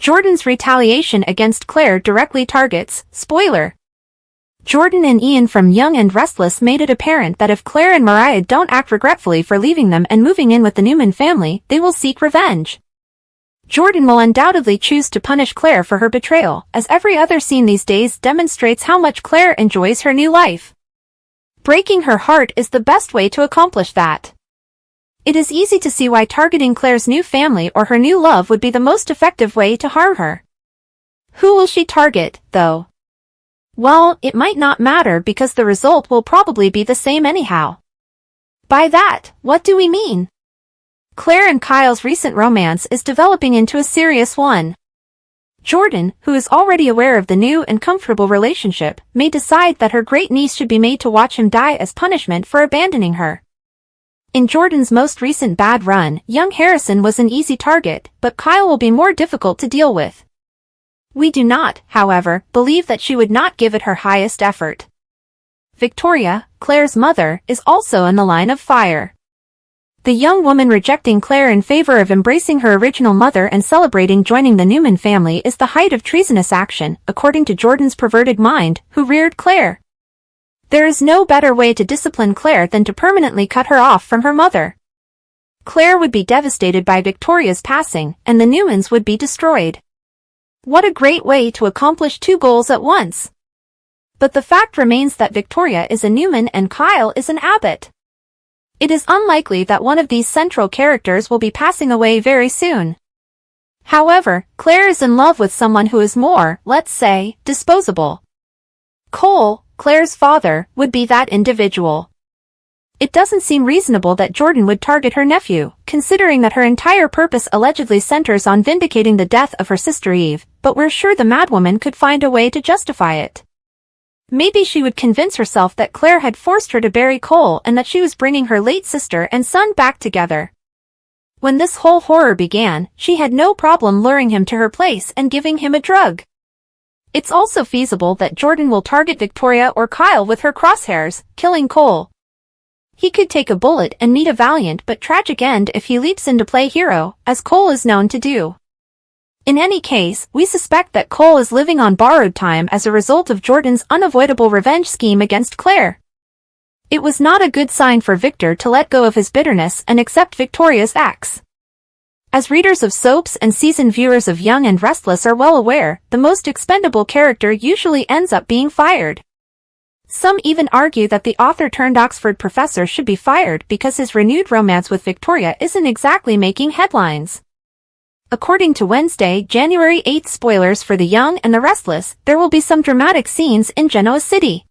Jordan's retaliation against Claire directly targets, spoiler. Jordan and Ian from Young and Restless made it apparent that if Claire and Mariah don't act regretfully for leaving them and moving in with the Newman family, they will seek revenge. Jordan will undoubtedly choose to punish Claire for her betrayal, as every other scene these days demonstrates how much Claire enjoys her new life. Breaking her heart is the best way to accomplish that. It is easy to see why targeting Claire's new family or her new love would be the most effective way to harm her. Who will she target, though? Well, it might not matter because the result will probably be the same anyhow. By that, what do we mean? Claire and Kyle's recent romance is developing into a serious one. Jordan, who is already aware of the new and comfortable relationship, may decide that her great niece should be made to watch him die as punishment for abandoning her. In Jordan's most recent bad run, young Harrison was an easy target, but Kyle will be more difficult to deal with. We do not, however, believe that she would not give it her highest effort. Victoria, Claire's mother, is also in the line of fire. The young woman rejecting Claire in favor of embracing her original mother and celebrating joining the Newman family is the height of treasonous action, according to Jordan's perverted mind, who reared Claire. There is no better way to discipline Claire than to permanently cut her off from her mother. Claire would be devastated by Victoria's passing, and the Newmans would be destroyed. What a great way to accomplish two goals at once! But the fact remains that Victoria is a Newman and Kyle is an Abbott. It is unlikely that one of these central characters will be passing away very soon. However, Claire is in love with someone who is more, let's say, disposable. Cole, Claire's father, would be that individual. It doesn't seem reasonable that Jordan would target her nephew, considering that her entire purpose allegedly centers on vindicating the death of her sister Eve, but we're sure the madwoman could find a way to justify it. Maybe she would convince herself that Claire had forced her to bury Cole and that she was bringing her late sister and son back together. When this whole horror began, she had no problem luring him to her place and giving him a drug. It's also feasible that Jordan will target Victoria or Kyle with her crosshairs, killing Cole. He could take a bullet and meet a valiant but tragic end if he leaps in to play hero, as Cole is known to do. In any case, we suspect that Cole is living on borrowed time as a result of Jordan's unavoidable revenge scheme against Claire. It was not a good sign for Victor to let go of his bitterness and accept Victoria's ex. As readers of soaps and seasoned viewers of Young and Restless are well aware, the most expendable character usually ends up being fired. Some even argue that the author-turned-Oxford professor should be fired because his renewed romance with Victoria isn't exactly making headlines. According to Wednesday, January 8 spoilers for The Young and the Restless, there will be some dramatic scenes in Genoa City.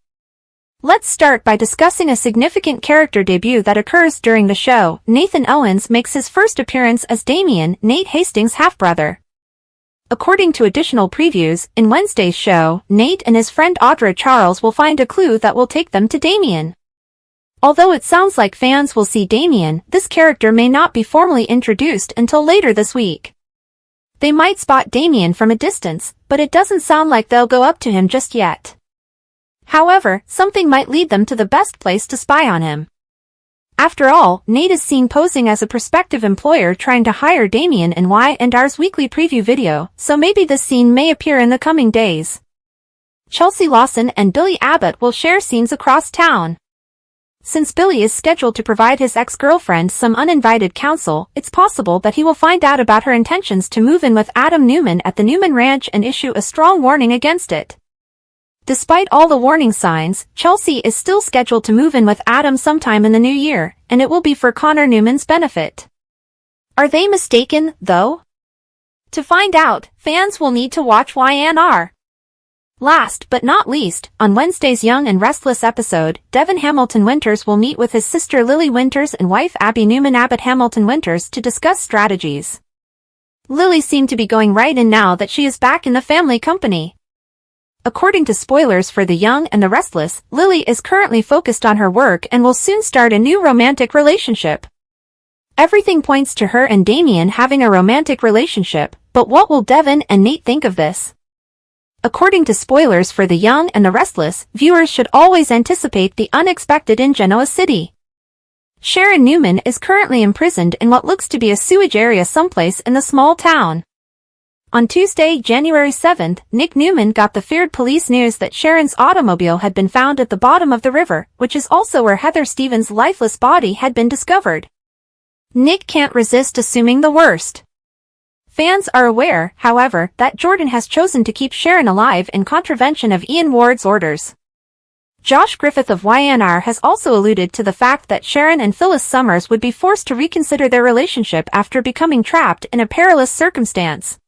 Let's start by discussing a significant character debut that occurs during the show. Nathan Owens makes his first appearance as Damien, Nate Hastings' half-brother. According to additional previews, in Wednesday's show, Nate and his friend Audra Charles will find a clue that will take them to Damien. Although it sounds like fans will see Damien, this character may not be formally introduced until later this week. They might spot Damien from a distance, but it doesn't sound like they'll go up to him just yet. However, something might lead them to the best place to spy on him. After all, Nate is seen posing as a prospective employer trying to hire Damien in Y&R's weekly preview video, so maybe this scene may appear in the coming days. Chelsea Lawson and Billy Abbott will share scenes across town. Since Billy is scheduled to provide his ex-girlfriend some uninvited counsel, it's possible that he will find out about her intentions to move in with Adam Newman at the Newman Ranch and issue a strong warning against it. Despite all the warning signs, Chelsea is still scheduled to move in with Adam sometime in the new year, and it will be for Connor Newman's benefit. Are they mistaken, though? To find out, fans will need to watch Y&R. Last but not least, on Wednesday's Young and Restless episode, Devin Hamilton Winters will meet with his sister Lily Winters and wife Abby Newman Abbott Hamilton Winters to discuss strategies. Lily seemed to be going right in now that she is back in the family company. According to spoilers for The Young and the Restless, Lily is currently focused on her work and will soon start a new romantic relationship. Everything points to her and Damien having a romantic relationship, but what will Devin and Nate think of this? According to spoilers for The Young and the Restless, viewers should always anticipate the unexpected in Genoa City. Sharon Newman is currently imprisoned in what looks to be a sewage area someplace in the small town. On Tuesday, January 7th, Nick Newman got the feared police news that Sharon's automobile had been found at the bottom of the river, which is also where Heather Stevens' lifeless body had been discovered. Nick can't resist assuming the worst. Fans are aware, however, that Jordan has chosen to keep Sharon alive in contravention of Ian Ward's orders. Josh Griffith of YNR has also alluded to the fact that Sharon and Phyllis Summers would be forced to reconsider their relationship after becoming trapped in a perilous circumstance.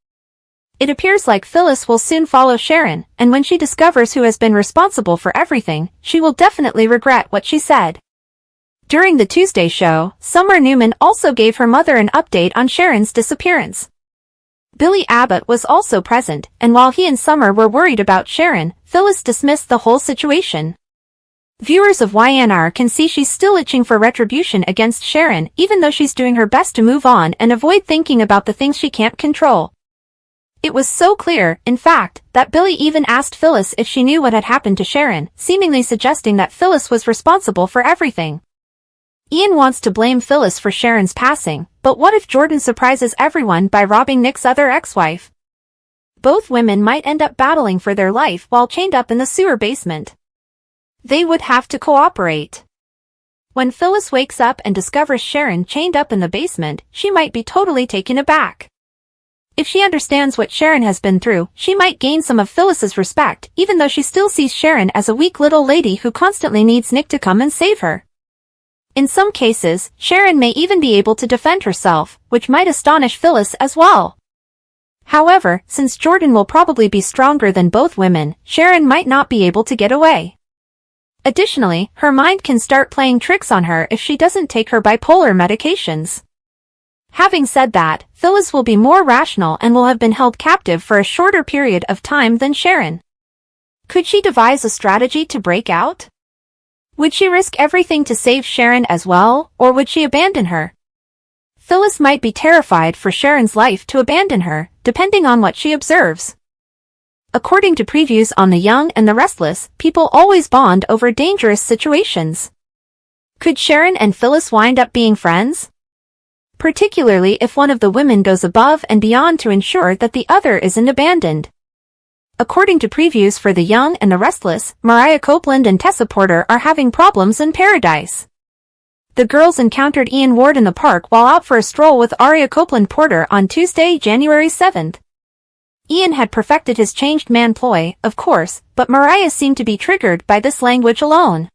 It appears like Phyllis will soon follow Sharon, and when she discovers who has been responsible for everything, she will definitely regret what she said. During the Tuesday show, Summer Newman also gave her mother an update on Sharon's disappearance. Billy Abbott was also present, and while he and Summer were worried about Sharon, Phyllis dismissed the whole situation. Viewers of YNR can see she's still itching for retribution against Sharon, even though she's doing her best to move on and avoid thinking about the things she can't control. It was so clear, in fact, that Billy even asked Phyllis if she knew what had happened to Sharon, seemingly suggesting that Phyllis was responsible for everything. Ian wants to blame Phyllis for Sharon's passing, but what if Jordan surprises everyone by robbing Nick's other ex-wife? Both women might end up battling for their life while chained up in the sewer basement. They would have to cooperate. When Phyllis wakes up and discovers Sharon chained up in the basement, she might be totally taken aback. If she understands what Sharon has been through, she might gain some of Phyllis's respect, even though she still sees Sharon as a weak little lady who constantly needs Nick to come and save her. In some cases, Sharon may even be able to defend herself, which might astonish Phyllis as well. However, since Jordan will probably be stronger than both women, Sharon might not be able to get away. Additionally, her mind can start playing tricks on her if she doesn't take her bipolar medications. Having said that, Phyllis will be more rational and will have been held captive for a shorter period of time than Sharon. Could she devise a strategy to break out? Would she risk everything to save Sharon as well, or would she abandon her? Phyllis might be terrified for Sharon's life to abandon her, depending on what she observes. According to previews on The Young and the Restless, people always bond over dangerous situations. Could Sharon and Phyllis wind up being friends? Particularly if one of the women goes above and beyond to ensure that the other isn't abandoned. According to previews for The Young and the Restless, Mariah Copeland and Tessa Porter are having problems in paradise. The girls encountered Ian Ward in the park while out for a stroll with Aria Copeland Porter on Tuesday, January 7th. Ian had perfected his changed man ploy, of course, but Mariah seemed to be triggered by this language alone.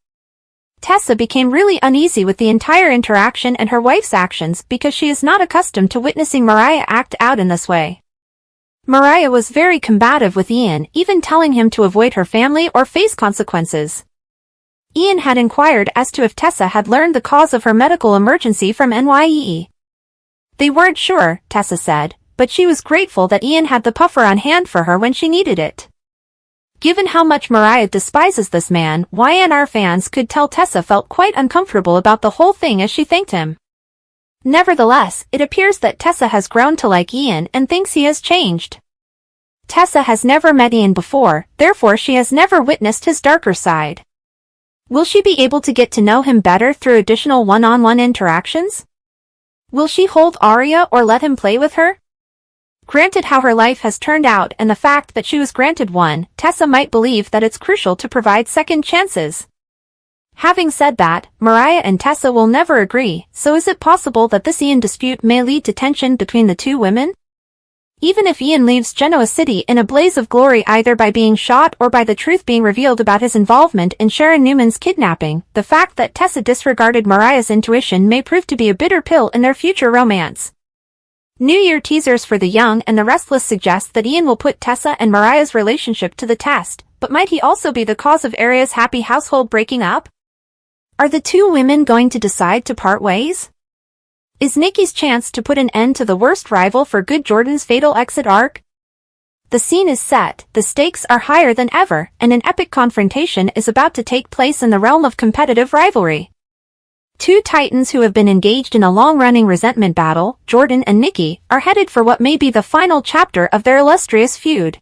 Tessa became really uneasy with the entire interaction and her wife's actions because she is not accustomed to witnessing Mariah act out in this way. Mariah was very combative with Ian, even telling him to avoid her family or face consequences. Ian had inquired as to if Tessa had learned the cause of her medical emergency from NYE. They weren't sure, Tessa said, but she was grateful that Ian had the puffer on hand for her when she needed it. Given how much Mariah despises this man, YNR fans could tell Tessa felt quite uncomfortable about the whole thing as she thanked him. Nevertheless, it appears that Tessa has grown to like Ian and thinks he has changed. Tessa has never met Ian before, therefore she has never witnessed his darker side. Will she be able to get to know him better through additional one-on-one interactions? Will she hold Aria or let him play with her? Granted how her life has turned out and the fact that she was granted one, Tessa might believe that it's crucial to provide second chances. Having said that, Mariah and Tessa will never agree, so is it possible that this Ian dispute may lead to tension between the two women? Even if Ian leaves Genoa City in a blaze of glory either by being shot or by the truth being revealed about his involvement in Sharon Newman's kidnapping, the fact that Tessa disregarded Mariah's intuition may prove to be a bitter pill in their future romance. New Year teasers for The Young and the Restless suggest that Ian will put Tessa and Mariah's relationship to the test, but might he also be the cause of Aria's happy household breaking up? Are the two women going to decide to part ways? Is Nikki's chance to put an end to the worst rival for good Jordan's fatal exit arc? The scene is set, the stakes are higher than ever, and an epic confrontation is about to take place in the realm of competitive rivalry. Two titans who have been engaged in a long-running resentment battle, Jordan and Nikki, are headed for what may be the final chapter of their illustrious feud.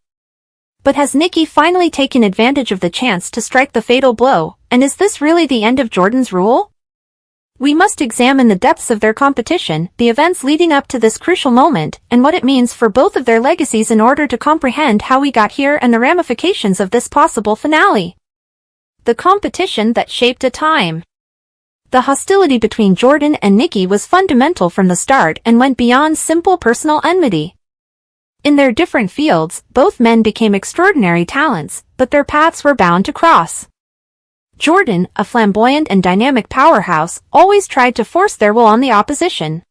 But has Nikki finally taken advantage of the chance to strike the fatal blow, and is this really the end of Jordan's rule? We must examine the depths of their competition, the events leading up to this crucial moment, and what it means for both of their legacies in order to comprehend how we got here and the ramifications of this possible finale. The competition that shaped a time. The hostility between Jordan and Nikki was fundamental from the start and went beyond simple personal enmity. In their different fields, both men became extraordinary talents, but their paths were bound to cross. Jordan, a flamboyant and dynamic powerhouse, always tried to force their will on the opposition.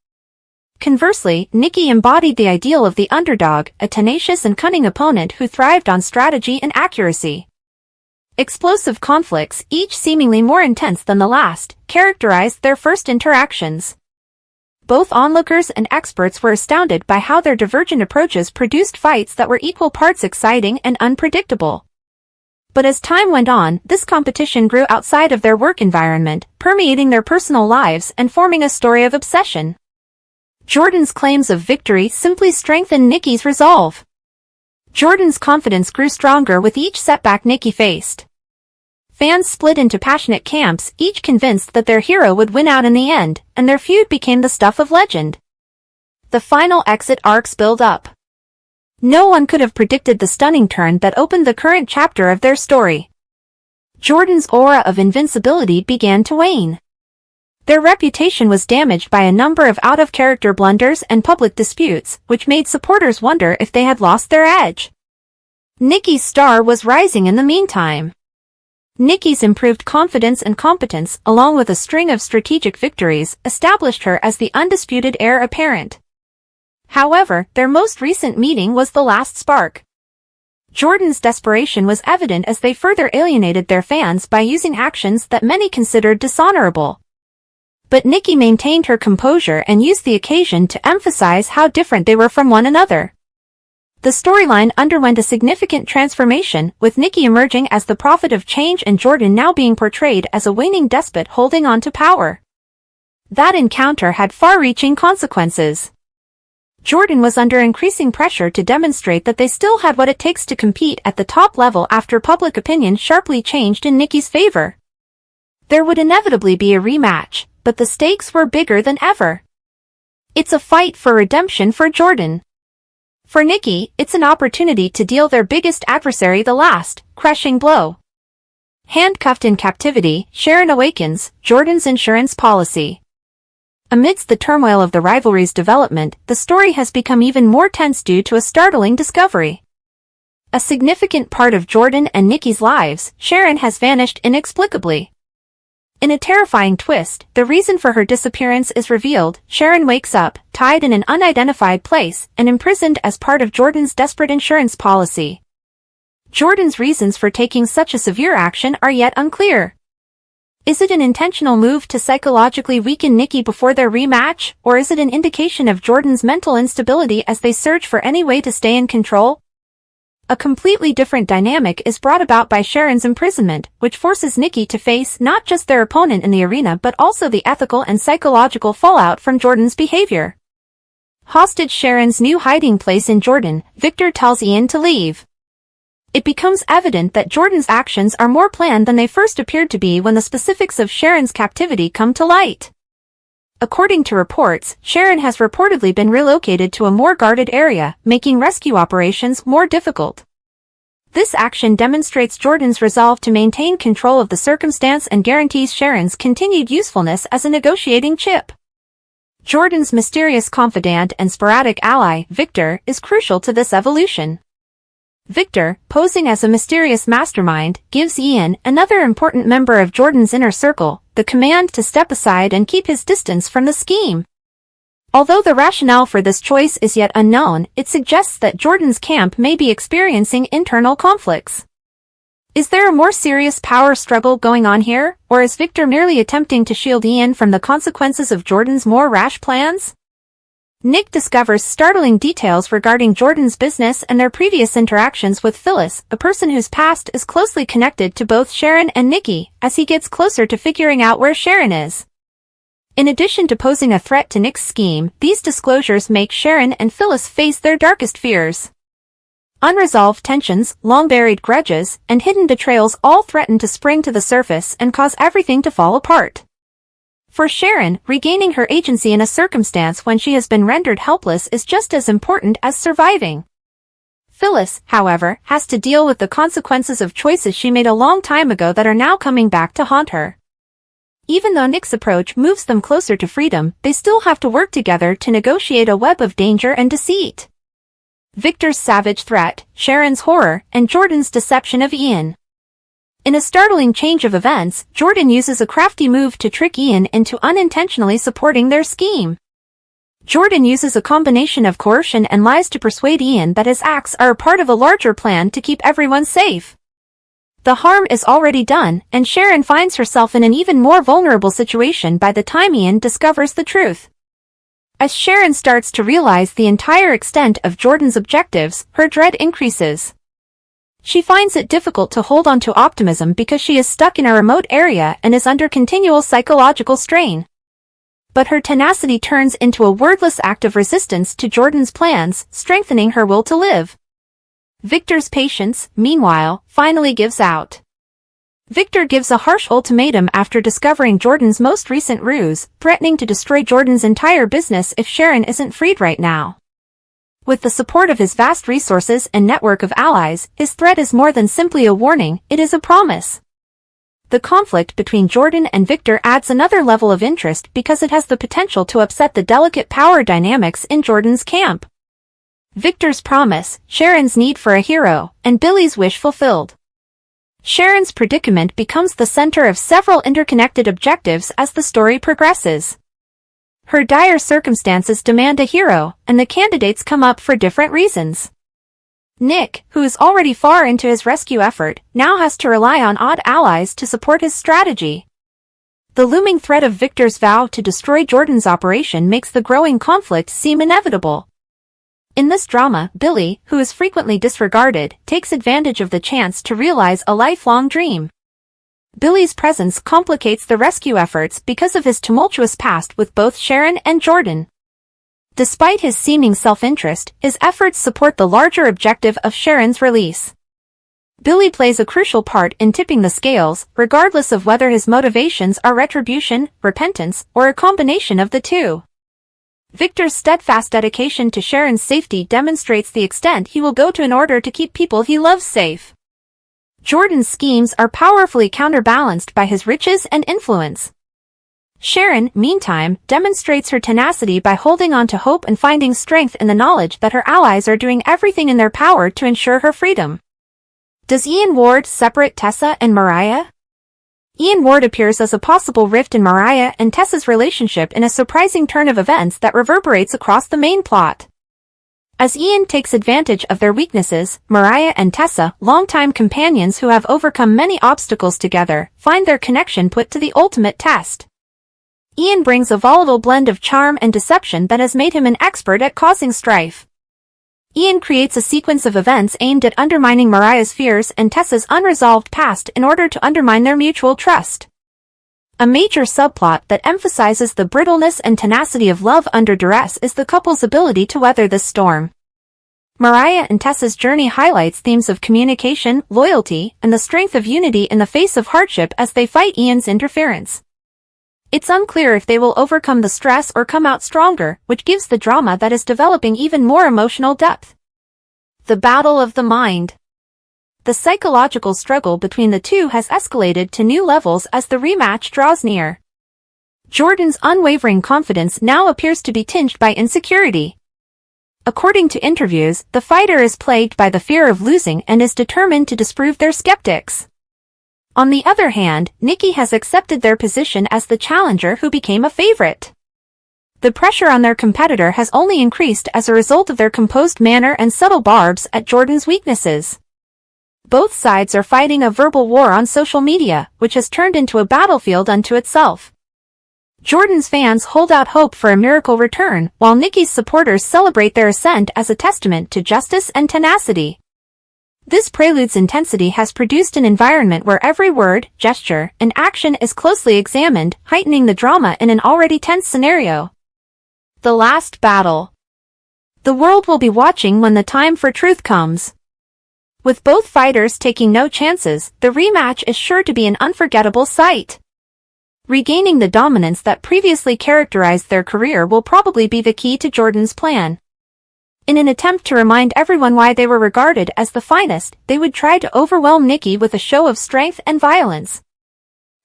Conversely, Nikki embodied the ideal of the underdog, a tenacious and cunning opponent who thrived on strategy and accuracy. Explosive conflicts, each seemingly more intense than the last, characterized their first interactions. Both onlookers and experts were astounded by how their divergent approaches produced fights that were equal parts exciting and unpredictable. But as time went on, this competition grew outside of their work environment, permeating their personal lives and forming a story of obsession. Jordan's claims of victory simply strengthened Nikki's resolve. Jordan's confidence grew stronger with each setback Nikki faced. Fans split into passionate camps, each convinced that their hero would win out in the end, and their feud became the stuff of legend. The final exit arcs build up. No one could have predicted the stunning turn that opened the current chapter of their story. Jordan's aura of invincibility began to wane. Their reputation was damaged by a number of out-of-character blunders and public disputes, which made supporters wonder if they had lost their edge. Nikki's star was rising in the meantime. Nikki's improved confidence and competence, along with a string of strategic victories, established her as the undisputed heir apparent. However, their most recent meeting was the last spark. Jordan's desperation was evident as they further alienated their fans by using actions that many considered dishonorable. But Nikki maintained her composure and used the occasion to emphasize how different they were from one another. The storyline underwent a significant transformation, with Nikki emerging as the prophet of change and Jordan now being portrayed as a waning despot holding on to power. That encounter had far-reaching consequences. Jordan was under increasing pressure to demonstrate that they still had what it takes to compete at the top level after public opinion sharply changed in Nikki's favor. There would inevitably be a rematch, but the stakes were bigger than ever. It's a fight for redemption for Jordan. For Nikki, it's an opportunity to deal their biggest adversary the last, crushing blow. Handcuffed in captivity, Sharon awakens, Jordan's insurance policy. Amidst the turmoil of the rivalry's development, the story has become even more tense due to a startling discovery. A significant part of Jordan and Nikki's lives, Sharon, has vanished inexplicably. In a terrifying twist, the reason for her disappearance is revealed. Sharon wakes up, tied in an unidentified place, and imprisoned as part of Jordan's desperate insurance policy. Jordan's reasons for taking such a severe action are yet unclear. Is it an intentional move to psychologically weaken Nikki before their rematch, or is it an indication of Jordan's mental instability as they search for any way to stay in control? A completely different dynamic is brought about by Sharon's imprisonment, which forces Nikki to face not just their opponent in the arena but also the ethical and psychological fallout from Jordan's behavior. Hostage Sharon's new hiding place in Jordan, Victor tells Ian to leave. It becomes evident that Jordan's actions are more planned than they first appeared to be when the specifics of Sharon's captivity come to light. According to reports, Sharon has reportedly been relocated to a more guarded area, making rescue operations more difficult. This action demonstrates Jordan's resolve to maintain control of the circumstance and guarantees Sharon's continued usefulness as a negotiating chip. Jordan's mysterious confidant and sporadic ally, Victor, is crucial to this evolution. Victor, posing as a mysterious mastermind, gives Ian, another important member of Jordan's inner circle, the command to step aside and keep his distance from the scheme. Although the rationale for this choice is yet unknown, it suggests that Jordan's camp may be experiencing internal conflicts. Is there a more serious power struggle going on here, or is Victor merely attempting to shield Ian from the consequences of Jordan's more rash plans? Nick discovers startling details regarding Jordan's business and their previous interactions with Phyllis, a person whose past is closely connected to both Sharon and Nikki, as he gets closer to figuring out where Sharon is. In addition to posing a threat to Nick's scheme, these disclosures make Sharon and Phyllis face their darkest fears. Unresolved tensions, long-buried grudges, and hidden betrayals all threaten to spring to the surface and cause everything to fall apart. For Sharon, regaining her agency in a circumstance when she has been rendered helpless is just as important as surviving. Phyllis, however, has to deal with the consequences of choices she made a long time ago that are now coming back to haunt her. Even though Nick's approach moves them closer to freedom, they still have to work together to negotiate a web of danger and deceit. Victor's savage threat, Sharon's horror, and Jordan's deception of Ian. In a startling change of events, Jordan uses a crafty move to trick Ian into unintentionally supporting their scheme. Jordan uses a combination of coercion and lies to persuade Ian that his acts are a part of a larger plan to keep everyone safe. The harm is already done, and Sharon finds herself in an even more vulnerable situation by the time Ian discovers the truth. As Sharon starts to realize the entire extent of Jordan's objectives, her dread increases. She finds it difficult to hold on to optimism because she is stuck in a remote area and is under continual psychological strain. But her tenacity turns into a wordless act of resistance to Jordan's plans, strengthening her will to live. Victor's patience, meanwhile, finally gives out. Victor gives a harsh ultimatum after discovering Jordan's most recent ruse, threatening to destroy Jordan's entire business if Sharon isn't freed right now. With the support of his vast resources and network of allies, his threat is more than simply a warning, it is a promise. The conflict between Jordan and Victor adds another level of interest because it has the potential to upset the delicate power dynamics in Jordan's camp. Victor's promise, Sharon's need for a hero, and Billy's wish fulfilled. Sharon's predicament becomes the center of several interconnected objectives as the story progresses. Her dire circumstances demand a hero, and the candidates come up for different reasons. Nick, who is already far into his rescue effort, now has to rely on odd allies to support his strategy. The looming threat of Victor's vow to destroy Jordan's operation makes the growing conflict seem inevitable. In this drama, Billy, who is frequently disregarded, takes advantage of the chance to realize a lifelong dream. Billy's presence complicates the rescue efforts because of his tumultuous past with both Sharon and Jordan. Despite his seeming self-interest, his efforts support the larger objective of Sharon's release. Billy plays a crucial part in tipping the scales, regardless of whether his motivations are retribution, repentance, or a combination of the two. Victor's steadfast dedication to Sharon's safety demonstrates the extent he will go to in order to keep people he loves safe. Jordan's schemes are powerfully counterbalanced by his riches and influence. Sharon, meantime, demonstrates her tenacity by holding on to hope and finding strength in the knowledge that her allies are doing everything in their power to ensure her freedom. Does Ian Ward separate Tessa and Mariah? Ian Ward appears as a possible rift in Mariah and Tessa's relationship in a surprising turn of events that reverberates across the main plot. As Ian takes advantage of their weaknesses, Mariah and Tessa, longtime companions who have overcome many obstacles together, find their connection put to the ultimate test. Ian brings a volatile blend of charm and deception that has made him an expert at causing strife. Ian creates a sequence of events aimed at undermining Mariah's fears and Tessa's unresolved past in order to undermine their mutual trust. A major subplot that emphasizes the brittleness and tenacity of love under duress is the couple's ability to weather this storm. Mariah and Tessa's journey highlights themes of communication, loyalty, and the strength of unity in the face of hardship as they fight Ian's interference. It's unclear if they will overcome the stress or come out stronger, which gives the drama that is developing even more emotional depth. The Battle of the Mind. The psychological struggle between the two has escalated to new levels as the rematch draws near. Jordan's unwavering confidence now appears to be tinged by insecurity. According to interviews, the fighter is plagued by the fear of losing and is determined to disprove their skeptics. On the other hand, Nikki has accepted their position as the challenger who became a favorite. The pressure on their competitor has only increased as a result of their composed manner and subtle barbs at Jordan's weaknesses. Both sides are fighting a verbal war on social media, which has turned into a battlefield unto itself. Jordan's fans hold out hope for a miracle return, while Nikki's supporters celebrate their ascent as a testament to justice and tenacity. This prelude's intensity has produced an environment where every word, gesture, and action is closely examined, heightening the drama in an already tense scenario. The last battle. The world will be watching when the time for truth comes. With both fighters taking no chances, the rematch is sure to be an unforgettable sight. Regaining the dominance that previously characterized their career will probably be the key to Jordan's plan. In an attempt to remind everyone why they were regarded as the finest, they would try to overwhelm Nikki with a show of strength and violence.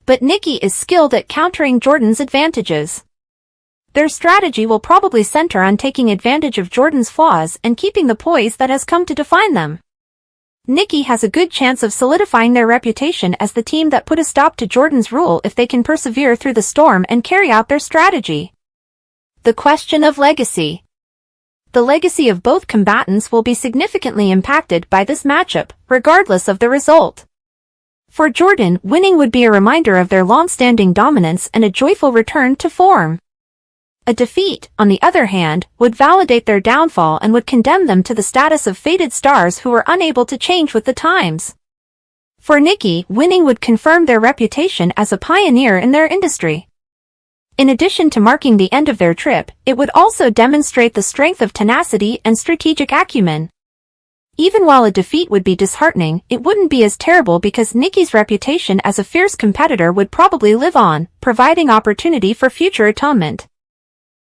But Nikki is skilled at countering Jordan's advantages. Their strategy will probably center on taking advantage of Jordan's flaws and keeping the poise that has come to define them. Nikki has a good chance of solidifying their reputation as the team that put a stop to Jordan's rule if they can persevere through the storm and carry out their strategy. The question of legacy. The legacy of both combatants will be significantly impacted by this matchup, regardless of the result. For Jordan, winning would be a reminder of their long-standing dominance and a joyful return to form. A defeat, on the other hand, would validate their downfall and would condemn them to the status of faded stars who were unable to change with the times. For Nikki, winning would confirm their reputation as a pioneer in their industry. In addition to marking the end of their trip, it would also demonstrate the strength of tenacity and strategic acumen. Even while a defeat would be disheartening, it wouldn't be as terrible because Nikki's reputation as a fierce competitor would probably live on, providing opportunity for future atonement.